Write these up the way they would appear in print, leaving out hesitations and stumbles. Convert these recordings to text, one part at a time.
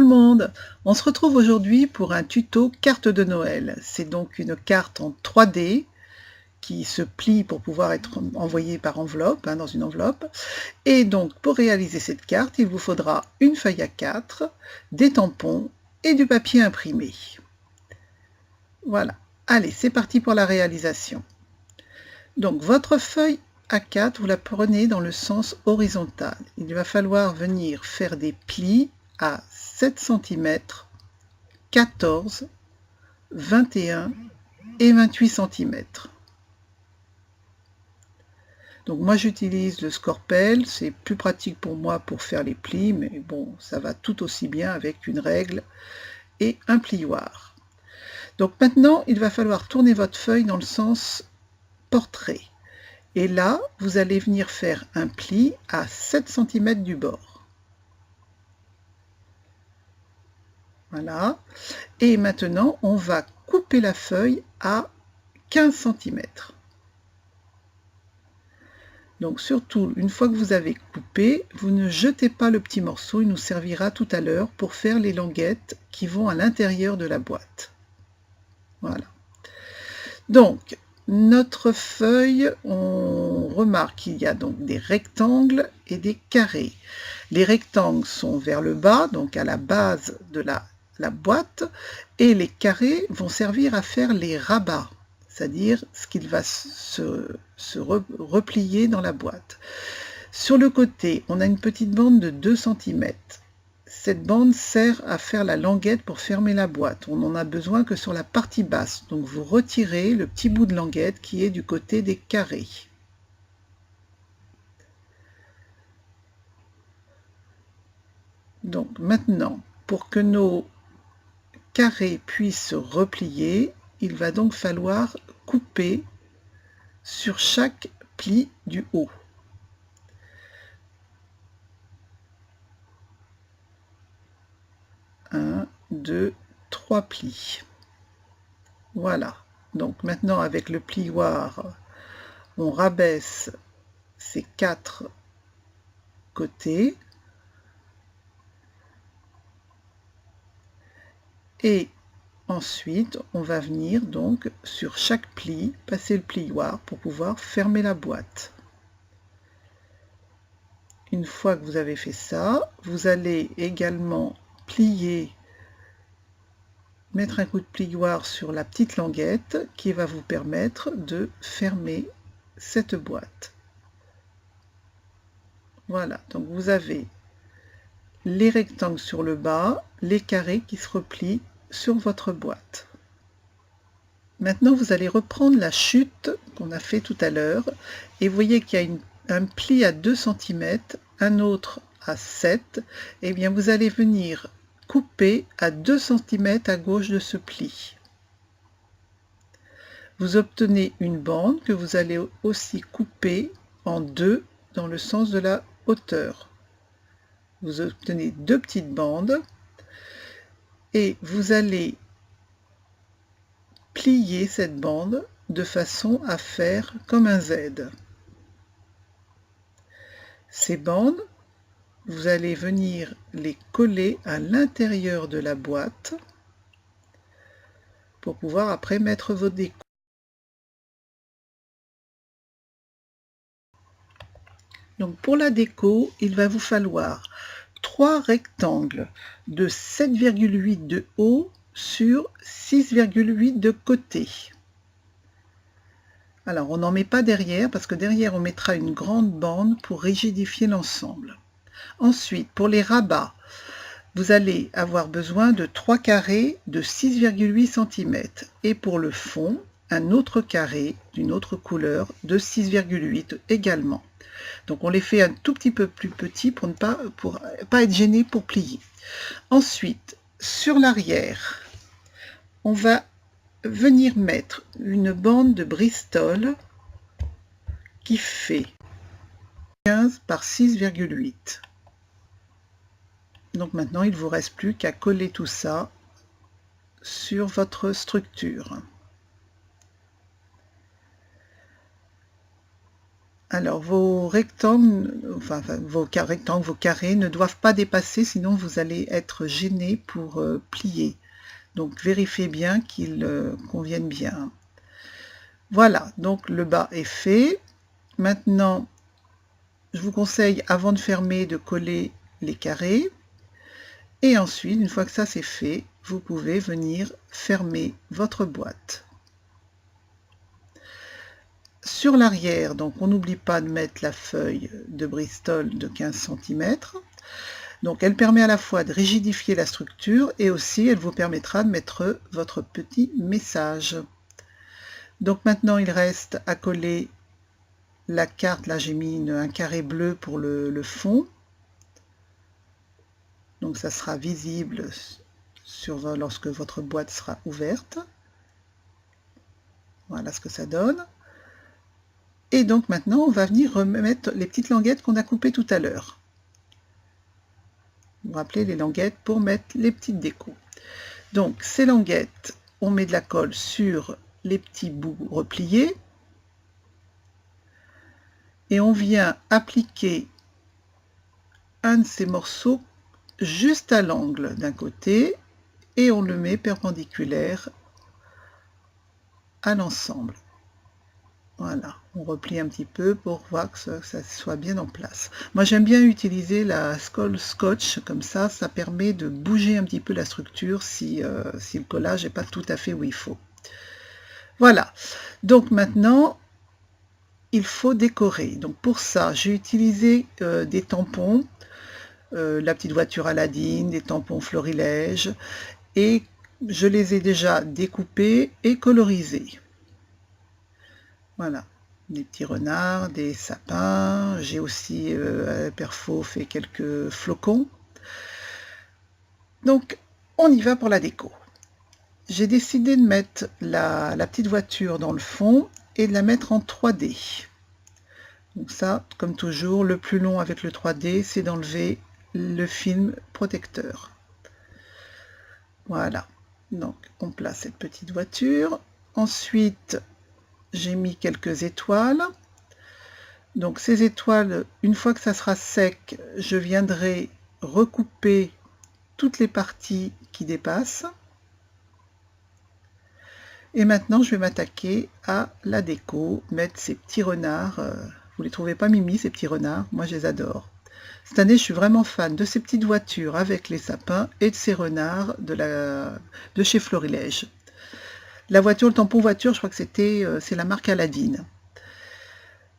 monde, on se retrouve aujourd'hui pour un tuto carte de Noël. C'est donc une carte en 3D qui se plie pour pouvoir être envoyée par enveloppe, dans une enveloppe. Et donc pour réaliser cette carte, il vous faudra une feuille A4, des tampons et du papier imprimé. Voilà, allez, c'est parti pour la réalisation. Donc votre feuille A4, vous la prenez dans le sens horizontal. Il va falloir venir faire des plis à 7 cm, 14, 21 et 28 cm. Donc moi j'utilise le Scorpel, c'est plus pratique pour moi pour faire les plis, mais bon, ça va tout aussi bien avec une règle et un plioir. Donc maintenant, il va falloir tourner votre feuille dans le sens portrait. Et là, vous allez venir faire un pli à 7 cm du bord. Voilà. Et maintenant, on va couper la feuille à 15 cm. Donc surtout, une fois que vous avez coupé, vous ne jetez pas le petit morceau, il nous servira tout à l'heure pour faire les languettes qui vont à l'intérieur de la boîte. Voilà. Donc, notre feuille, on remarque qu'il y a donc des rectangles et des carrés. Les rectangles sont vers le bas, donc à la base de la boîte, et les carrés vont servir à faire les rabats, c'est-à-dire ce qu'il va se replier dans la boîte. Sur le côté, on a une petite bande de 2 cm. Cette bande sert à faire la languette pour fermer la boîte. On n'en a besoin que sur la partie basse. Donc vous retirez le petit bout de languette qui est du côté des carrés. Donc maintenant, pour que nos carrés puissent se replier, il va donc falloir couper sur chaque pli du haut. 1, 2, 3 plis. Voilà. Donc maintenant avec le plioir, on rabaisse ces 4 côtés et ensuite on va venir donc sur chaque pli passer le plioir pour pouvoir fermer la boîte. Une fois que vous avez fait ça, vous allez également plier, mettre un coup de plioir sur la petite languette qui va vous permettre de fermer cette boîte. Voilà, donc vous avez les rectangles sur le bas, les carrés qui se replient sur votre boîte. Maintenant, vous allez reprendre la chute qu'on a fait tout à l'heure et vous voyez qu'il y a un pli à 2 cm, un autre à 7. Et bien, vous allez venir couper à 2 cm à gauche de ce pli. Vous obtenez une bande que vous allez aussi couper en deux dans le sens de la hauteur. Vous obtenez deux petites bandes et vous allez plier cette bande de façon à faire comme un Z. Ces bandes, vous allez venir les coller à l'intérieur de la boîte pour pouvoir après mettre vos décos. Donc pour la déco, il va vous falloir 3 rectangles de 7,8 de haut sur 6,8 de côté. Alors on n'en met pas derrière parce que derrière on mettra une grande bande pour rigidifier l'ensemble. Ensuite, pour les rabats, vous allez avoir besoin de 3 carrés de 6,8 cm et pour le fond, un autre carré d'une autre couleur de 6,8 également. Donc on les fait un tout petit peu plus petits pour ne pas être gêné pour plier. Ensuite, sur l'arrière, on va venir mettre une bande de Bristol qui fait 15 par 6,8. Donc maintenant, il ne vous reste plus qu'à coller tout ça sur votre structure. Alors, vos rectangles, vos carrés ne doivent pas dépasser, sinon vous allez être gêné pour plier. Donc, vérifiez bien qu'ils conviennent bien. Voilà, donc le bas est fait. Maintenant, je vous conseille, avant de fermer, de coller les carrés. Et ensuite, une fois que ça c'est fait, vous pouvez venir fermer votre boîte. Sur l'arrière, donc on n'oublie pas de mettre la feuille de Bristol de 15 cm. Donc elle permet à la fois de rigidifier la structure et aussi elle vous permettra de mettre votre petit message. Donc maintenant il reste à coller la carte. Là j'ai mis un carré bleu pour le fond. Donc ça sera visible lorsque votre boîte sera ouverte. Voilà ce que ça donne. Et donc maintenant, on va venir remettre les petites languettes qu'on a coupées tout à l'heure. Vous vous rappelez les languettes pour mettre les petites décos. Donc ces languettes, on met de la colle sur les petits bouts repliés. Et on vient appliquer un de ces morceaux juste à l'angle d'un côté et on le met perpendiculaire à l'ensemble. Voilà, on replie un petit peu pour voir que ça soit bien en place. Moi j'aime bien utiliser la colle scotch, comme ça permet de bouger un petit peu la structure si le collage n'est pas tout à fait où il faut. Voilà, donc maintenant il faut décorer. Donc pour ça j'ai utilisé des tampons, la petite voiture Aladdin, des tampons florilèges, et je les ai déjà découpés et colorisés. Voilà, des petits renards, des sapins, j'ai aussi perfo fait quelques flocons. Donc on y va pour la déco. J'ai décidé de mettre la petite voiture dans le fond et de la mettre en 3D. Donc ça, comme toujours, le plus long avec le 3D, c'est d'enlever le film protecteur. Voilà, donc on place cette petite voiture. Ensuite, j'ai mis quelques étoiles. Donc ces étoiles, une fois que ça sera sec, je viendrai recouper toutes les parties qui dépassent. Et maintenant, je vais m'attaquer à la déco, mettre ces petits renards. Vous les trouvez pas mimi, ces petits renards? Moi, je les adore. Cette année, je suis vraiment fan de ces petites voitures avec les sapins et de ces renards de chez Florilège. La voiture, le tampon voiture, je crois que c'est la marque Aladdin.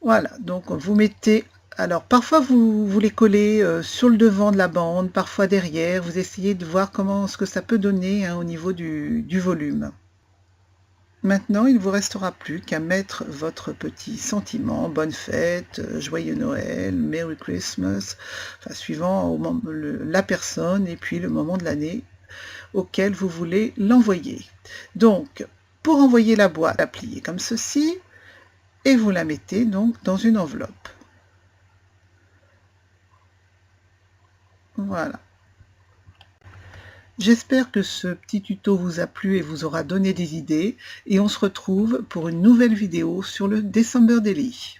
Voilà, donc vous mettez, alors parfois vous les collez sur le devant de la bande, parfois derrière, vous essayez de voir ce que ça peut donner au niveau du volume. Maintenant, il ne vous restera plus qu'à mettre votre petit sentiment, bonne fête, joyeux Noël, Merry Christmas, enfin, suivant la personne et puis le moment de l'année auquel vous voulez l'envoyer. Donc, pour envoyer la boîte, la pliez comme ceci et vous la mettez donc dans une enveloppe. Voilà. J'espère que ce petit tuto vous a plu et vous aura donné des idées et on se retrouve pour une nouvelle vidéo sur le December Daily.